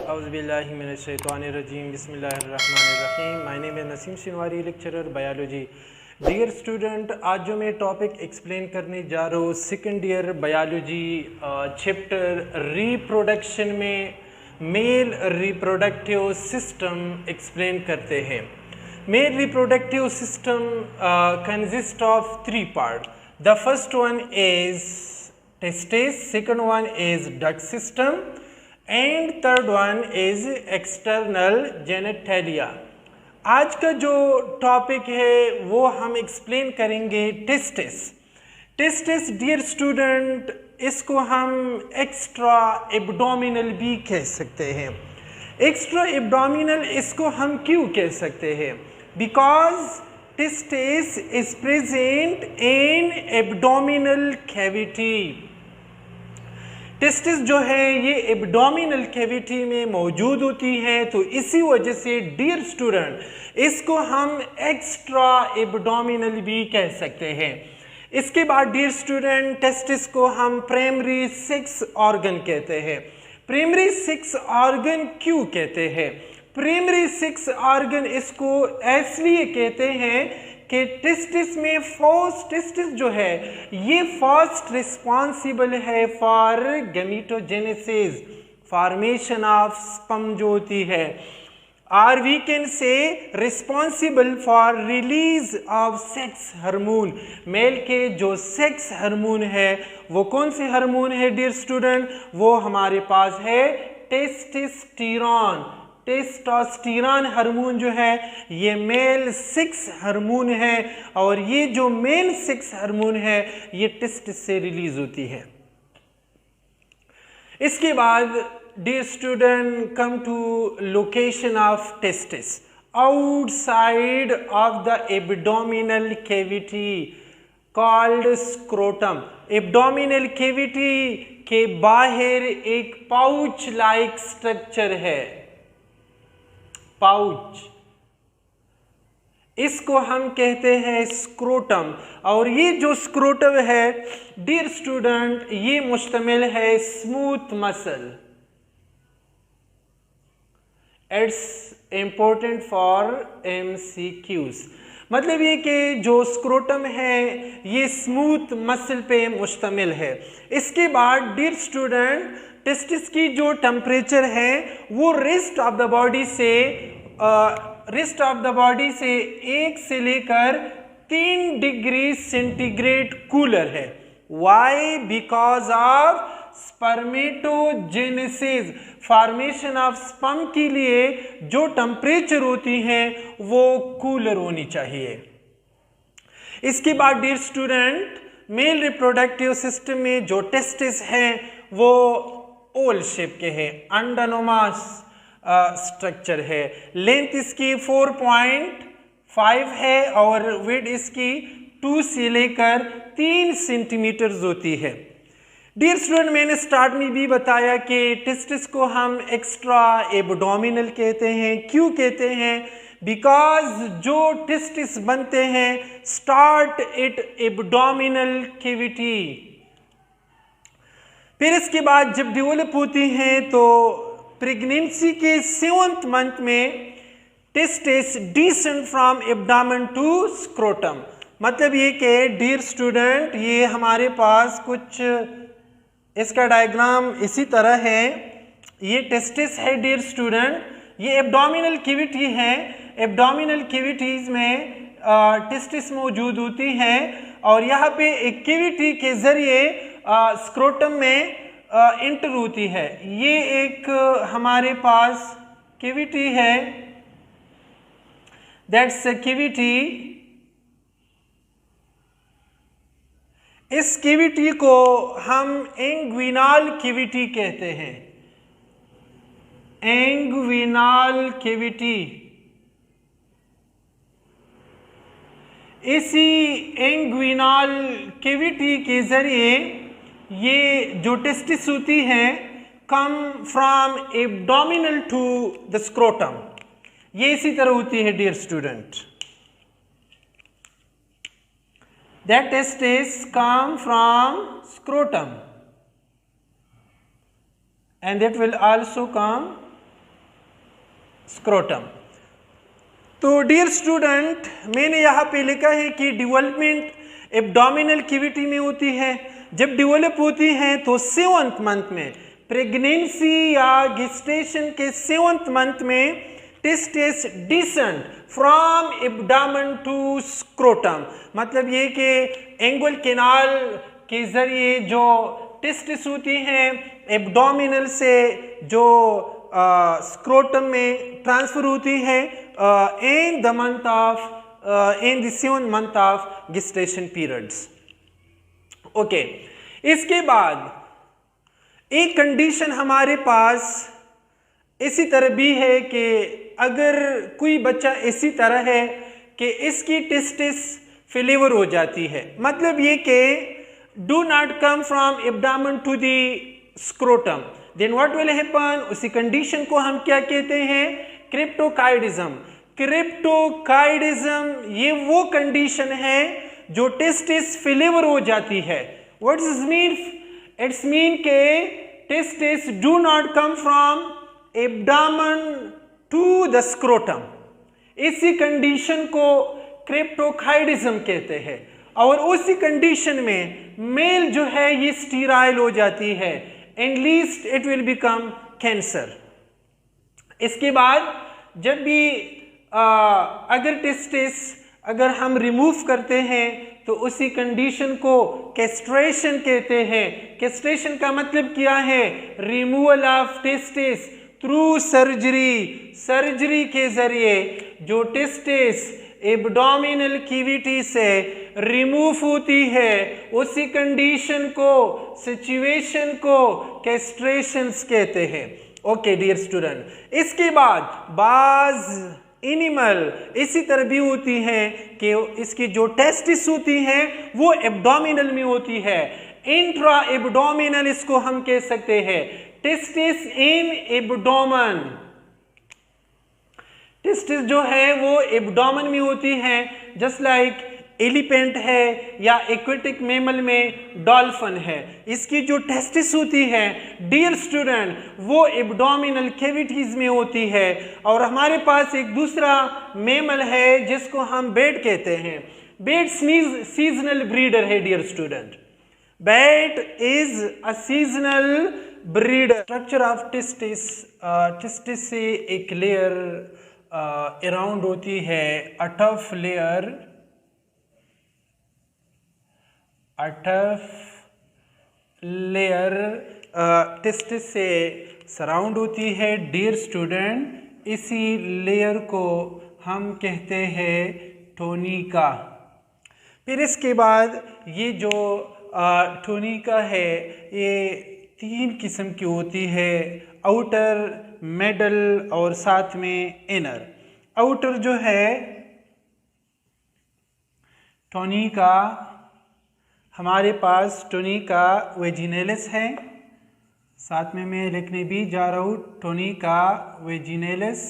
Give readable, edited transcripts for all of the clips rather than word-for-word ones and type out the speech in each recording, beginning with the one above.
Auzubillahiminash-shaytanir-rajim. Bismillahir-rahmanir-rahim. My name is Naseem Shinwari, lecturer biology. Dear student, आज जो मैं topic explain करने जा रहा हूँ second year biology chapter reproduction में मेल रिप्रोडक्टिव सिस्टम एक्सप्लेन करते हैं। Male reproductive system consist of three part. The first one is testis, second one is duct system and third one is external genitalia. आज का जो topic है वो हम explain करेंगे टेस्टिस। टेस्टिस डियर स्टूडेंट, इसको हम एक्स्ट्रा एब्डोमिनल भी कह सकते हैं। एक्स्ट्रा एब्डोमिनल इसको हम क्यों कह सकते हैं? Because testis is present in abdominal cavity. Testis जो है ये एब्डोमिनल कैविटी में मौजूद होती है, तो इसी वजह से डियर स्टूडेंट इसको हम एक्स्ट्रा एब्डोमिनल भी कह सकते हैं। इसके बाद डियर स्टूडेंट टेस्टिस को हम प्राइमरी सेक्स ऑर्गन कहते हैं। प्राइमरी सेक्स ऑर्गन क्यों कहते हैं? प्राइमरी सेक्स ऑर्गन इसको इसलिए कहते हैं कि टेस्टिस में फर्स्ट टेस्टिस जो है ये फर्स्ट रिस्पॉन्सिबल है for gametogenesis, formation of sperm जो होती है, और we can say responsible for release of sex hormone. Male के जो सेक्स हार्मोन है वो कौन से हार्मोन है डियर स्टूडेंट? वो हमारे पास है टेस्टोस्टेरोन। टेस्टोस्टेरोन हार्मोन जो है ये मेल सेक्स हार्मोन है, और ये जो मेल सेक्स हार्मोन है ये टेस्टिस से रिलीज होती है। इसके बाद dear student come to location of testis outside of the abdominal cavity called scrotum. Abdominal cavity के बाहर एक पाउच लाइक स्ट्रक्चर है, पाउच, इसको हम कहते हैं स्क्रोटम। और ये जो स्क्रोटम है डियर स्टूडेंट ये मुश्तमिल है smooth muscle. It's important for MCQs। मतलब ये कि जो स्क्रोटम है ये स्मूथ मसल पे मुश्तमिल है। इसके बाद डियर स्टूडेंट टेस्टिस की जो टेम्परेचर है वो रेस्ट ऑफ द बॉडी से 1 से लेकर 3 डिग्री सेंटीग्रेड कूलर है। Why? Because of spermatogenesis. Formation of sperm के लिए जो टेम्परेचर होती है वो कूलर होनी चाहिए। इसके बाद dear student male reproductive system में जो टेस्टिस है वो ओवल शेप के हैं, अंडानुमा स्ट्रक्चर है। लेंथ इसकी 4.5 है और विड्थ इसकी 2 से लेकर 3 सेंटीमीटर होती है। डियर स्टूडेंट, मैंने स्टार्ट में भी बताया कि टेस्टिस को हम एक्स्ट्रा एब्डोमिनल कहते हैं। क्यों कहते हैं? बिकॉज जो टेस्टिस बनते हैं स्टार्ट इट एब्डोमिनल कैविटी, फिर इसके बाद जब डेवलप होती हैं तो प्रेगनेंसी के 7th मंथ में testis descend from abdomen to scrotum. मतलब ये कि डियर स्टूडेंट ये हमारे पास कुछ इसका डायग्राम इसी तरह है। ये टेस्टिस है डियर स्टूडेंट, ये एब्डोमिनल कैविटी है। एब्डोमिनल कैविटीज में टेस्टिस मौजूद होती है और यहाँ पे एक कैविटी के जरिए स्क्रोटम में इंटर होती है। ये एक हमारे पास कैविटी है, दैट्स अ कैविटी। इस कैविटी को हम इंग्विनल कैविटी कहते हैं। Inguinal cavity. इसी इंग्विनल कैविटी के जरिए ये जो टेस्टिस होती है come from abdominal to the scrotum. ये इसी तरह होती है dear student. That testes come from scrotum and that will also come scrotum. तो डियर स्टूडेंट, मैंने यहाँ पे लिखा है कि डेवलपमेंट एब्डोमिनल कैविटी में होती है। जब डेवलप होती है तो 7th मंथ में, प्रेगनेंसी या गेस्टेशन के 7th मंथ में testis descend from abdomen to scrotum. मतलब ये कि एंगुल कैनाल के जरिए जो टेस्टिस होती हैं एब्डोमिनल से जो स्क्रोटम में ट्रांसफर होती है in the month of in the 7th month of gestation periods. Okay, इसके बाद एक कंडीशन हमारे पास इसी तरह भी है कि अगर कोई बच्चा इसी तरह है कि इसकी टेस्टिस फेलिवर हो जाती है, मतलब ये कि do not come from abdomen to the scrotum, then what will happen, उसी कंडीशन को हम क्या कहते हैं, क्रिप्टोकाइडिज्म। क्रिप्टोकाइडिज्म ये वो कंडीशन है जो टेस्टिस फेलिवर हो जाती है। What is mean, it's mean के testis do not come from abdomen to the scrotum. इसी कंडीशन को क्रिप्टोकाइडिज्म कहते हैं। और उसी कंडीशन में मेल जो है ये स्टीराइल हो जाती है, and least it will become cancer. इसके बाद जब भी अगर टेस्टिस अगर हम रिमूव करते हैं तो उसी कंडीशन को कैस्ट्रेशन कहते हैं। कैस्ट्रेशन का मतलब क्या है, removal of testis through surgery. Surgery के जरिए जो टेस्टिस एब्डोमिनल कैविटी से रिमूव होती है उसी कंडीशन को, सिचुएशन को कैस्ट्रेशंस कहते हैं। ओके डियर स्टूडेंट, इसके बाद बाज एनिमल इसी तरह भी होती है कि इसकी जो टेस्टिस होती है वो एब्डोमिनल में होती है। इंट्रा एब्डोमिनल इसको हम कह सकते हैं, टेस्टिस इन एब्डोमेन। टेस्टिस जो है वो एब्डोमेन में होती है, जस्ट लाइक एलिफेंट है या एक्वेटिक मैमल में डॉल्फिन है। इसकी जो टेस्टिस होती है डियर स्टूडेंट वो एब्डोमिनल कैविटीज में होती है। और हमारे पास एक दूसरा मैमल है जिसको हम बैट कहते हैं। बैट सीजनल ब्रीडर है dear student. Bat is a seasonal breeder. Structure of testis, testis से एक लेयर अराउंड होती है, a tough layer, a tough layer testis से सराउंड होती है डियर स्टूडेंट। इसी लेयर को हम कहते हैं टोनिका। फिर इसके बाद ये जो टोनिका है ये 3 किस्म की होती है, आउटर, मिडल और साथ में इनर। आउटर जो है टोनिका, हमारे पास टोनिका वेजिनेलिस है, साथ में मैं लिखने भी जा रहा हूँ टोनिका वेजिनेलिस।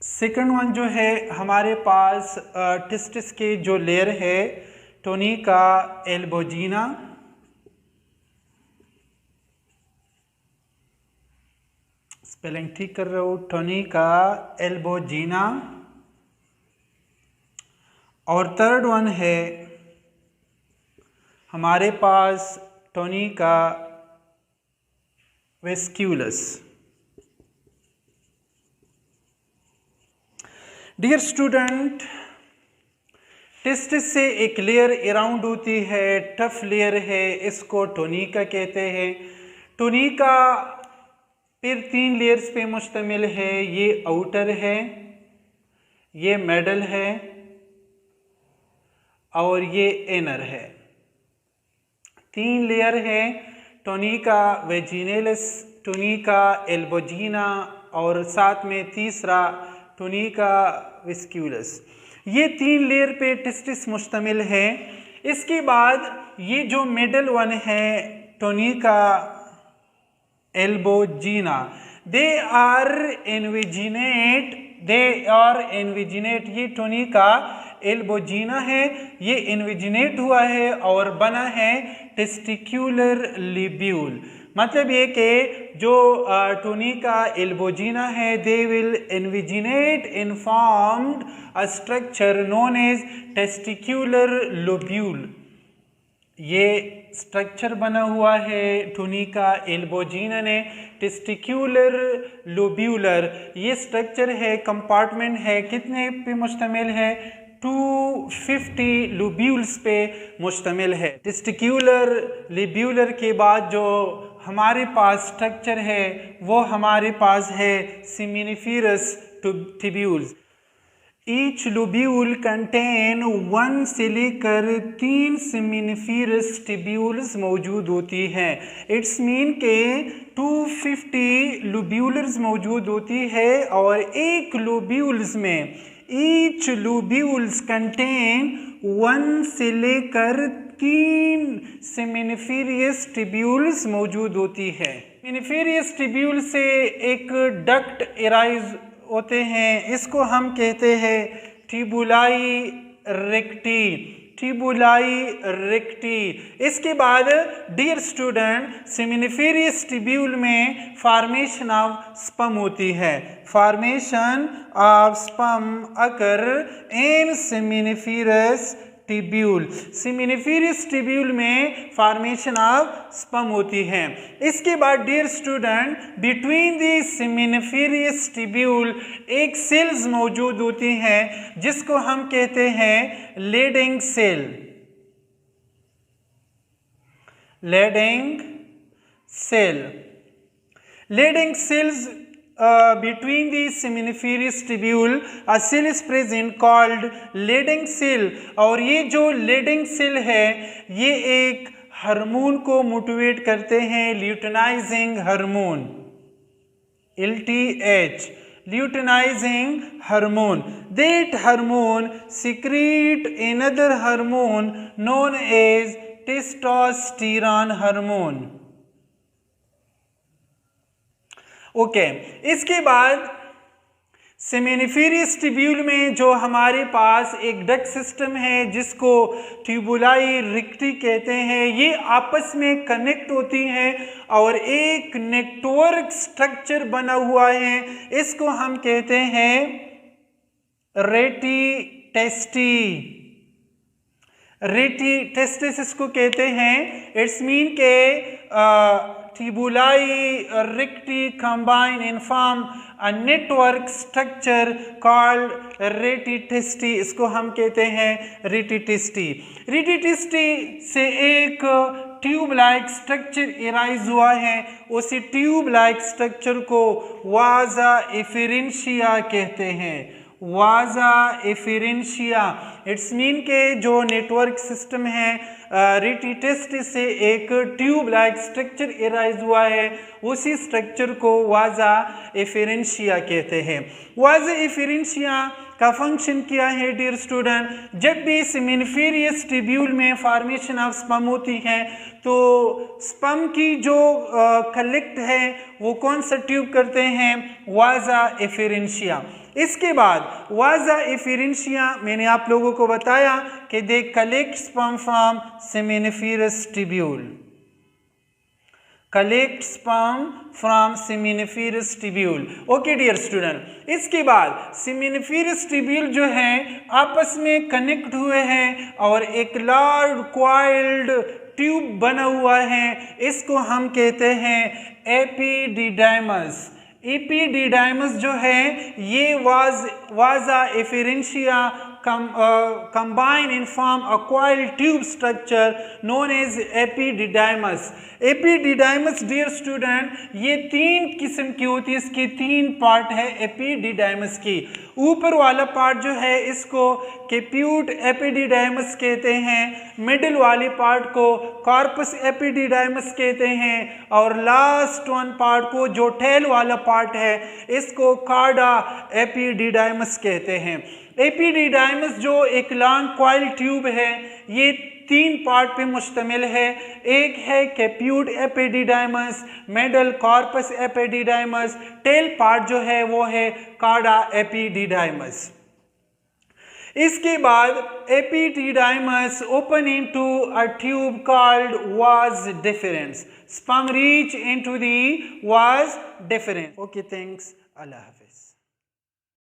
सेकंड वन जो है हमारे पास टेस्टिस के जो लेयर है टोनिका एल्बोजिना। स्पेलिंग ठीक कर रहा हूँ, टोनिका एल्बोजिना। और थर्ड वन है हमारे पास टोनिका वेस्क्यूलस। डियर स्टूडेंट, टेस्टिस से एक लेयर अराउंड होती है, टफ लेयर है, इसको टोनिका कहते हैं। टोनिका फिर 3 लेयर्स पे मुश्तमिल है, ये आउटर है, ये मिडल है और ये इनर है। 3 लेयर है, टोनिका वेजिनेलिस, टोनिका एल्बोजिना और साथ में तीसरा टोनिका वेस्क्यूलस। ये 3 लेयर पे टेस्टिस मुश्तमिल है। इसके बाद ये जो मिडल वन है टोनिका एल्बोजिना, दे आर इनविजिनेट। ये टोनिका एल्बोजिना है, ये इन्विजिनेट हुआ है और बना है टेस्टिक्यूलर लिब्यूल। मतलब ये कि जो टूनिका एल्बोजिना है they will invaginate informed a structure known as testicular lobule. ये स्ट्रक्चर बना हुआ है टूनिका एल्बोजिना ने, टेस्टिक्युलर लोब्यूलर। ये स्ट्रक्चर है, कंपार्टमेंट है, कितने पे मुश्तमिल है? 250 लोब्यूल्स पे मुश्तमिल है। टेस्टिक्युलर लोब्यूलर के बाद जो हमारे पास स्ट्रक्चर है वो हमारे पास है seminiferous tubules. Each lobule contain 1 से लेकर 3 सेमिनिफेरस ट्यूब्यूल्स मौजूद होती हैं। इट्स मीन के 250 लोब्यूलर्स मौजूद होती है और एक लोब्यूल्स में ईच लोब्यूल्स कंटेन 1 से लेकर 3 सेमिनिफेरस ट्यूब्यूल्स मौजूद होती है। सेमिनिफेरस ट्यूब्यूल से एक डक्ट एराइज होते हैं, इसको हम कहते हैं ट्यूबुलाई रेक्टी, ट्यूबुलाई रेक्टी। इसके बाद डियर स्टूडेंट सेमिनिफेरस ट्यूब्यूल में फॉर्मेशन ऑफ स्पम होती है। Formation of sperm occur in seminiferous tubule. Seminiferous tubule में फॉर्मेशन ऑफ स्पम होती है। इसके बाद dear student between the seminiferous tubule एक सेल्स मौजूद होती हैं जिसको हम कहते हैं Leydig cell. Leydig cell. Leydig cells between the seminiferous tubule a cell is present called leading cell। और ये जो leading cell है ये एक हार्मोन को मोटिवेट करते हैं, luteinizing hormone, LTH, luteinizing hormone। That hormone secrete another hormone known as testosterone hormone। Okay इसके बाद सेमिनिफेरस ट्यूब्यूल में जो हमारे पास एक डक्ट सिस्टम है जिसको ट्यूबुलाई रेक्टी कहते हैं, ये आपस में कनेक्ट होती हैं और एक नेटवर्क स्ट्रक्चर बना हुआ है, इसको हम कहते हैं रेटी टेस्टी। रेटी टेस्टिस इसको कहते हैं। इट्स मीन के tubuli recti combine and form a network structure called rete testis, इसको हम कहते हैं रेटिटेस्टी। रेटिटेस्टी से एक ट्यूब लाइक स्ट्रक्चर एराइज हुआ है, उसी ट्यूब लाइक स्ट्रक्चर को वाजा एफिरेंशिया कहते हैं। वाजा एफिरेंशिया। इट्स मीन के जो नेटवर्क सिस्टम है रेटिटेस्टी से एक ट्यूब लाइक स्ट्रक्चर एराइज हुआ है, उसी स्ट्रक्चर को वाजा एफिरेंशिया कहते हैं। वाजा एफिरेंशिया का फंक्शन क्या है डियर स्टूडेंट? जब भी सेमिनिफेरस ट्यूब्यूल में फॉर्मेशन ऑफ स्पम होती है तो स्पम की जो कलेक्ट है वो कौन सा ट्यूब करते हैं? वाजा एफिरेंशिया। इसके बाद वाजा एफिरेंशिया मैंने आप लोगों को बताया कि they collect sperm from seminiferous tubule. Collect sperm from seminiferous tubule. Okay dear student, इसके बाद सेमिनिफेरस ट्यूब्यूल जो है आपस में कनेक्ट हुए हैं और एक लार्ज कॉइल्ड ट्यूब बना हुआ है, इसको हम कहते हैं एपिडिडाइमस। एपिडिडाइमस जो है ये वाजा एफिरेंशिया combine and form a coiled tube structure known as epididymis। Epididymis dear student ये 3 किस्म की होती है, इसके 3 पार्ट है एपिडिडाइमस की। ऊपर वाला पार्ट जो है इसको कैप्यूट एपिडिडाइमस कहते हैं, मिडिल वाले पार्ट को कॉर्पस एपिडिडाइमस कहते हैं और लास्ट वन पार्ट को जो टेल वाला पार्ट है इसको कार्डा एपिडिडाइमस कहते हैं। एपिडिडाइमस जो एक लॉन्ग कॉइल ट्यूब है ये 3 पार्ट पे मुश्तमिल है। एक है कैप्यूट epididymis, middle corpus epididymis, tail part जो है वो है कार्डा एपिडिडाइमस। इसके बाद epididymis open into a tube called vas deferens, sperm reach into the vas deferens. Okay, thanks, Allah Hafiz.